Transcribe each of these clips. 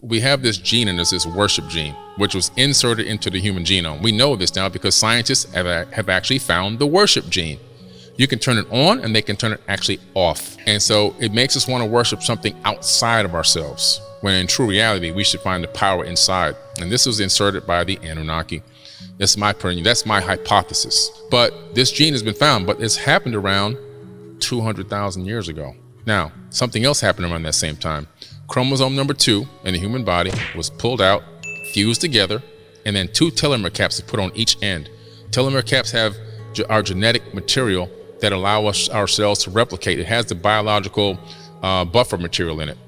We have this gene in us, this worship gene, which was inserted into the human genome. We know this now because scientists have actually found the worship gene. You can turn it on and they can turn it actually off. And so it makes us want to worship something outside of ourselves, when in true reality, we should find the power inside. And this was inserted by the Annunaki. That's my opinion. That's my hypothesis. But this gene has been found, but it's happened around 200,000 years ago. Now, something else happened around that same time. Chromosome number 2 in the human body was pulled out, fused together, and then 2 telomere caps are put on each end. Telomere caps have our genetic material that allow our cells to replicate. It has the biological buffer material in it.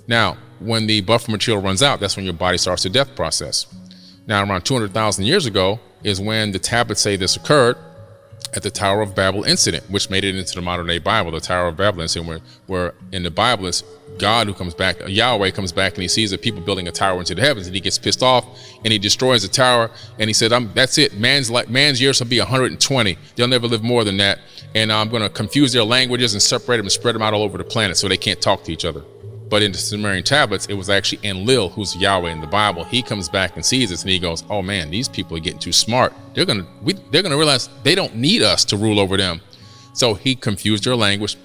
Now, when the buffer material runs out, that's when your body starts the death process. Now, around 200,000 years ago is when the tablets say this occurred at the Tower of Babel incident, which made it into the modern day Bible. The Tower of Babel incident, where in the Bible it's God who comes back, Yahweh comes back, and he sees the people building a tower into the heavens, and he gets pissed off and he destroys the tower, and he said, that's it, man's years will be 120, they'll never live more than that, and I'm going to confuse their languages and separate them and spread them out all over the planet so they can't talk to each other. But in the Sumerian tablets, it was actually Enlil, who's Yahweh in the Bible. He comes back and sees this, and he goes, oh man, these people are getting too smart. They're gonna realize they don't need us to rule over them. So he confused their language,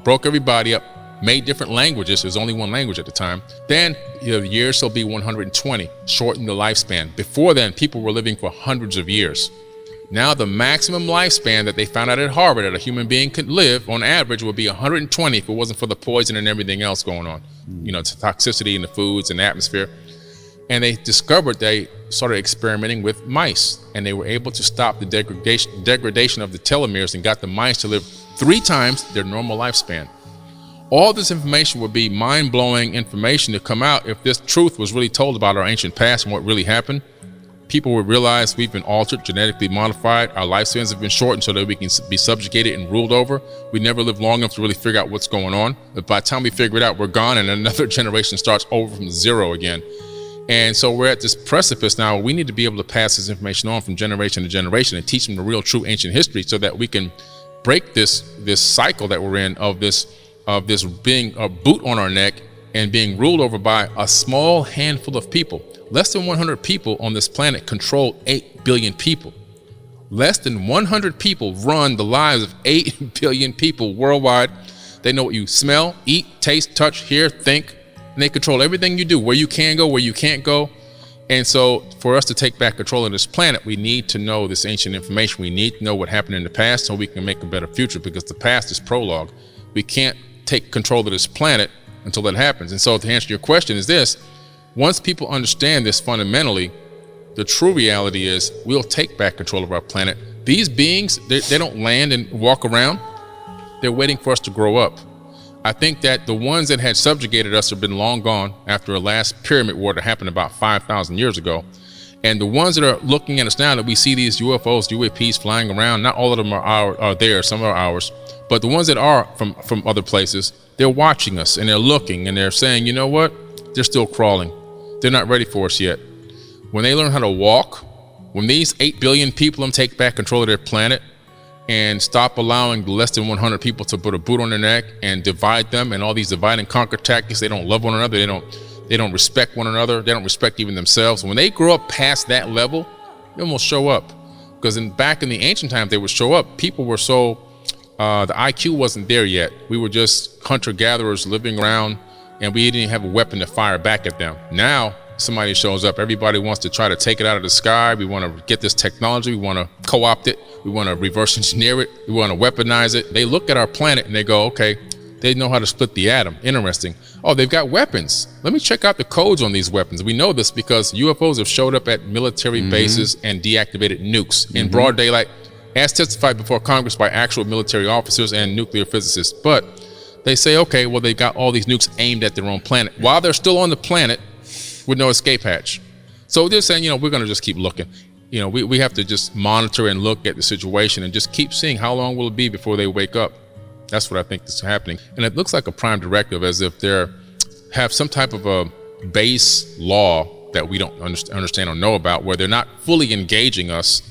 broke everybody up, made different languages. There's only one language at the time. Then the years shall be 120, shortened the lifespan. Before then, people were living for hundreds of years. Now the maximum lifespan that they found out at Harvard that a human being could live on average would be 120 if it wasn't for the poison and everything else going on, toxicity in the foods and the atmosphere. And they started experimenting with mice, and they were able to stop the degradation of the telomeres and got the mice to live 3 times their normal lifespan. All this information would be mind-blowing information to come out if this truth was really told about our ancient past and what really happened. People would realize we've been altered, genetically modified. Our lifespans have been shortened so that we can be subjugated and ruled over. We never lived long enough to really figure out what's going on. But by the time we figure it out, we're gone, and another generation starts over from zero again. And so we're at this precipice now. We need to be able to pass this information on from generation to generation and teach them the real, true ancient history so that we can break this cycle that we're in of this being a boot on our neck and being ruled over by a small handful of people. Less than 100 people on this planet control 8 billion people. Less than 100 people run the lives of 8 billion people worldwide. They know what you smell, eat, taste, touch, hear, think, and they control everything you do, where you can go, where you can't go. And so for us to take back control of this planet, we need to know this ancient information. We need to know what happened in the past so we can make a better future, because the past is prologue. We can't take control of this planet until that happens. And so to answer your question is this: once people understand this fundamentally, the true reality is we'll take back control of our planet. These beings, they don't land and walk around. They're waiting for us to grow up. I think that the ones that had subjugated us have been long gone after a last pyramid war that happened about 5,000 years ago. And the ones that are looking at us now, that we see these UFOs, UAPs flying around, not all of them are there, some are ours, but the ones that are from other places, they're watching us and they're looking and they're saying, you know what? They're still crawling. They're not ready for us yet. When they learn how to walk, when these 8 billion people take back control of their planet and stop allowing less than 100 people to put a boot on their neck and divide them, and all these divide and conquer tactics, they don't love one another, they don't respect one another, they don't respect even themselves. When they grow up past that level, they will show up. Because back in the ancient times, they would show up. People were so, the IQ wasn't there yet. We were just hunter-gatherers living around, and we didn't have a weapon to fire back at them. Now, somebody shows up, everybody wants to try to take it out of the sky. We want to get this technology, we want to co-opt it, we want to reverse engineer it, we want to weaponize it. They look at our planet and they go, okay, they know how to split the atom. Interesting. Oh, they've got weapons. Let me check out the codes on these weapons. We know this because UFOs have showed up at military bases and deactivated nukes in broad daylight, as testified before Congress by actual military officers and nuclear physicists. But they say, okay, well, they've got all these nukes aimed at their own planet while they're still on the planet with no escape hatch. So they're saying, we're going to just keep looking. We have to just monitor and look at the situation and just keep seeing how long will it be before they wake up. That's what I think is happening. And it looks like a prime directive, as if they have some type of a base law that we don't understand or know about, where they're not fully engaging us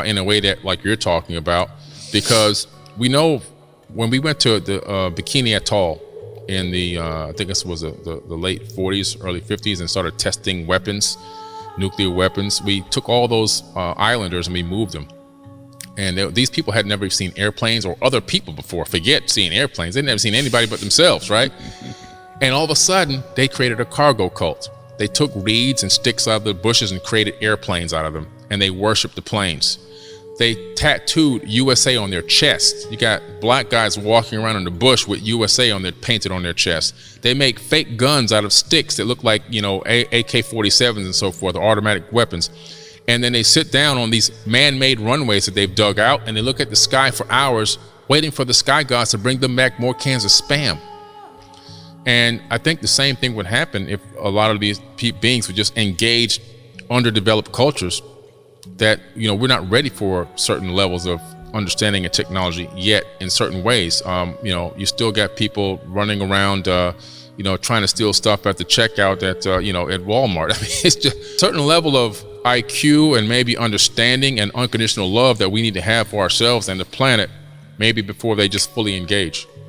in a way that, like you're talking about, because we know when we went to the Bikini Atoll in the I think this was the late 40s, early 50s, and started testing weapons, nuclear weapons. We took all those islanders and we moved them. And these people had never seen airplanes or other people before. Forget seeing airplanes. They'd never seen anybody but themselves, right? And all of a sudden, they created a cargo cult. They took reeds and sticks out of the bushes and created airplanes out of them. And they worshiped the planes. They tattooed USA on their chest. You got black guys walking around in the bush with USA painted on their chest. They make fake guns out of sticks that look like, AK-47s and so forth, or automatic weapons. And then they sit down on these man-made runways that they've dug out, and they look at the sky for hours, waiting for the sky gods to bring them back more cans of Spam. And I think the same thing would happen if a lot of these beings would just engage underdeveloped cultures that, we're not ready for certain levels of understanding and technology yet in certain ways. You still got people running around, trying to steal stuff at the checkout at Walmart. I mean, it's just a certain level of IQ and maybe understanding and unconditional love that we need to have for ourselves and the planet, maybe before they just fully engage.